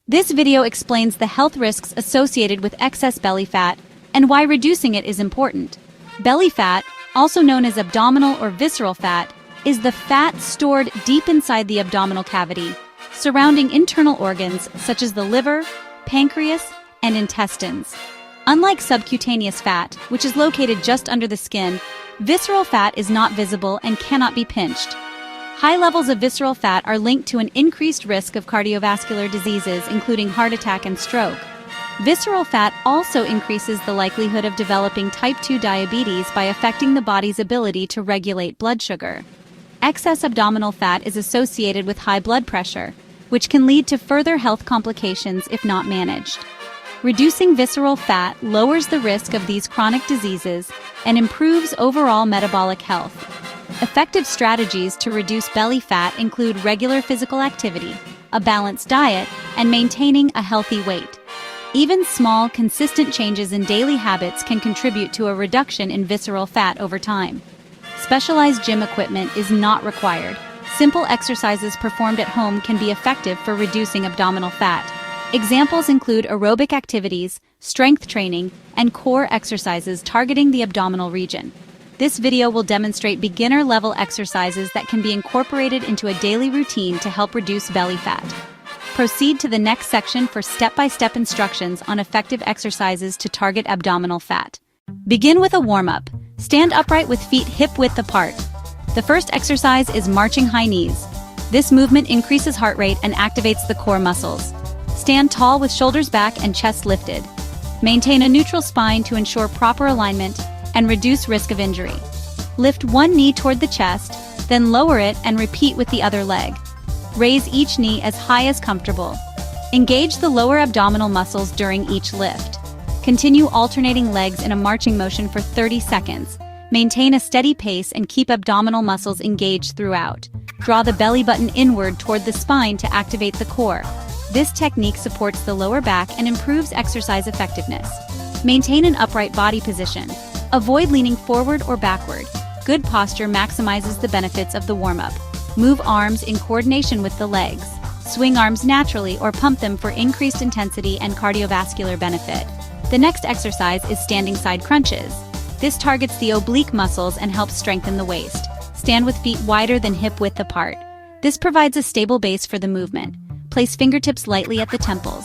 This video explains the health risks associated with excess belly fat and why reducing it is important. Belly fat, also known as abdominal or visceral fat, is the fat stored deep inside the abdominal cavity, surrounding internal organs such as the liver, pancreas, and intestines. Unlike subcutaneous fat, which is located just under the skin, visceral fat is not visible and cannot be pinched. High levels of visceral fat are linked to an increased risk of cardiovascular diseases, including heart attack and stroke. Visceral fat also increases the likelihood of developing type 2 diabetes by affecting the body's ability to regulate blood sugar. Excess abdominal fat is associated with high blood pressure, which can lead to further health complications if not managed. Reducing visceral fat lowers the risk of these chronic diseases and improves overall metabolic health. Effective strategies to reduce belly fat include regular physical activity, a balanced diet, and maintaining a healthy weight. Even small, consistent changes in daily habits can contribute to a reduction in visceral fat over time. Specialized gym equipment is not required. Simple exercises performed at home can be effective for reducing abdominal fat. Examples include aerobic activities, strength training, and core exercises targeting the abdominal region. This video will demonstrate beginner-level exercises that can be incorporated into a daily routine to help reduce belly fat. Proceed to the next section for step-by-step instructions on effective exercises to target abdominal fat. Begin with a warm-up. Stand upright with feet hip-width apart. The first exercise is marching high knees. This movement increases heart rate and activates the core muscles. Stand tall with shoulders back and chest lifted. Maintain a neutral spine to ensure proper alignment and reduce risk of injury. Lift one knee toward the chest, then lower it and repeat with the other leg. Raise each knee as high as comfortable. Engage the lower abdominal muscles during each lift. Continue alternating legs in a marching motion for 30 seconds. Maintain a steady pace and keep abdominal muscles engaged throughout. Draw the belly button inward toward the spine to activate the core. This technique supports the lower back and improves exercise effectiveness. Maintain an upright body position. Avoid leaning forward or backward. Good posture maximizes the benefits of the warm-up. Move arms in coordination with the legs. Swing arms naturally or pump them for increased intensity and cardiovascular benefit. The next exercise is standing side crunches. This targets the oblique muscles and helps strengthen the waist. Stand with feet wider than hip-width apart. This provides a stable base for the movement. Place fingertips lightly at the temples.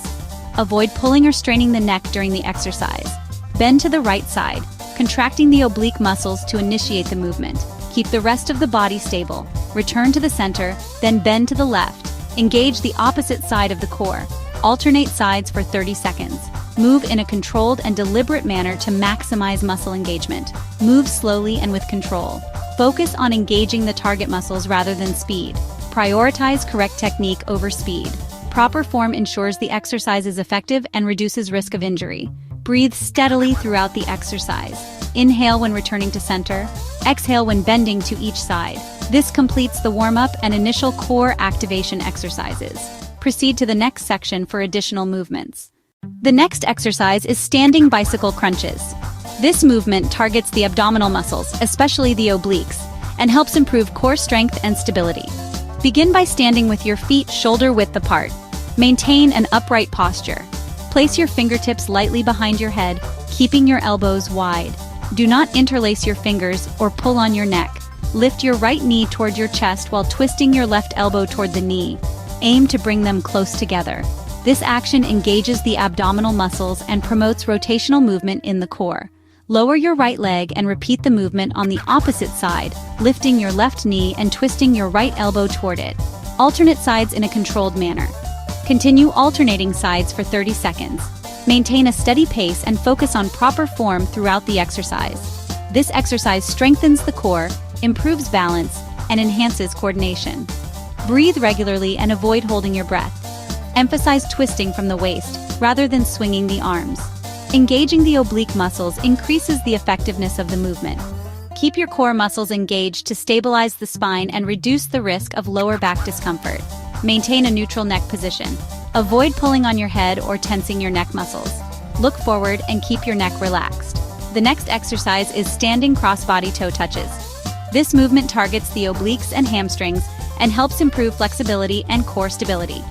Avoid pulling or straining the neck during the exercise. Bend to the right side, contracting the oblique muscles to initiate the movement. Keep the rest of the body stable. Return to the center, then bend to the left. Engage the opposite side of the core. Alternate sides for 30 seconds. Move in a controlled and deliberate manner to maximize muscle engagement. Move slowly and with control. Focus on engaging the target muscles rather than speed. Prioritize correct technique over speed. Proper form ensures the exercise is effective and reduces risk of injury. Breathe steadily throughout the exercise. Inhale when returning to center. Exhale when bending to each side. This completes the warm-up and initial core activation exercises. Proceed to the next section for additional movements. The next exercise is standing bicycle crunches. This movement targets the abdominal muscles, especially the obliques, and helps improve core strength and stability. Begin by standing with your feet shoulder-width apart. Maintain an upright posture. Place your fingertips lightly behind your head, keeping your elbows wide. Do not interlace your fingers or pull on your neck. Lift your right knee toward your chest while twisting your left elbow toward the knee. Aim to bring them close together. This action engages the abdominal muscles and promotes rotational movement in the core. Lower your right leg and repeat the movement on the opposite side, lifting your left knee and twisting your right elbow toward it. Alternate sides in a controlled manner. Continue alternating sides for 30 seconds. Maintain a steady pace and focus on proper form throughout the exercise. This exercise strengthens the core, improves balance, and enhances coordination. Breathe regularly and avoid holding your breath. Emphasize twisting from the waist, rather than swinging the arms. Engaging the oblique muscles increases the effectiveness of the movement. Keep your core muscles engaged to stabilize the spine and reduce the risk of lower back discomfort. Maintain a neutral neck position. Avoid pulling on your head or tensing your neck muscles. Look forward and keep your neck relaxed. The next exercise is standing cross-body toe touches. This movement targets the obliques and hamstrings and helps improve flexibility and core stability.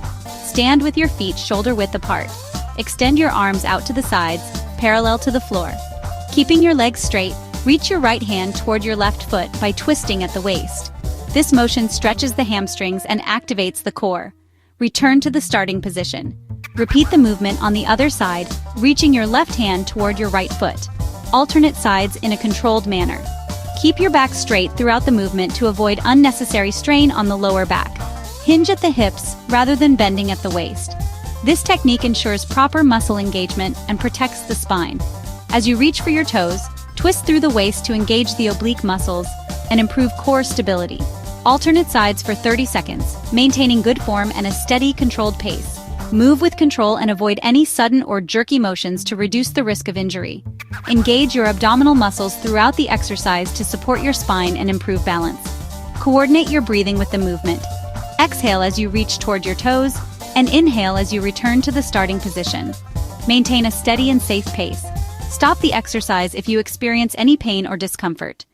Stand with your feet shoulder-width apart. Extend your arms out to the sides, parallel to the floor. Keeping your legs straight, reach your right hand toward your left foot by twisting at the waist. This motion stretches the hamstrings and activates the core. Return to the starting position. Repeat the movement on the other side, reaching your left hand toward your right foot. Alternate sides in a controlled manner. Keep your back straight throughout the movement to avoid unnecessary strain on the lower back. Hinge at the hips rather than bending at the waist. This technique ensures proper muscle engagement and protects the spine. As you reach for your toes, twist through the waist to engage the oblique muscles and improve core stability. Alternate sides for 30 seconds, maintaining good form and a steady, controlled pace. Move with control and avoid any sudden or jerky motions to reduce the risk of injury. Engage your abdominal muscles throughout the exercise to support your spine and improve balance. Coordinate your breathing with the movement. Exhale as you reach toward your toes, and inhale as you return to the starting position. Maintain a steady and safe pace. Stop the exercise if you experience any pain or discomfort.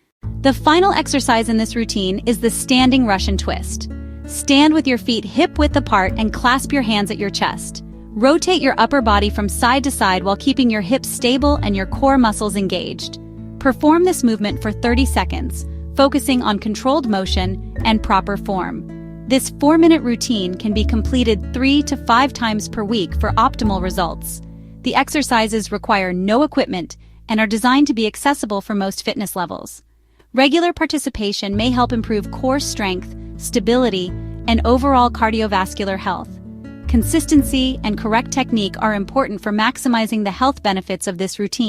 The final exercise in this routine is the standing Russian twist. Stand with your feet hip-width apart and clasp your hands at your chest. Rotate your upper body from side to side while keeping your hips stable and your core muscles engaged. Perform this movement for 30 seconds, focusing on controlled motion and proper form. This 4-minute routine can be completed 3 to 5 times per week for optimal results. The exercises require no equipment and are designed to be accessible for most fitness levels. Regular participation may help improve core strength, stability, and overall cardiovascular health. Consistency and correct technique are important for maximizing the health benefits of this routine.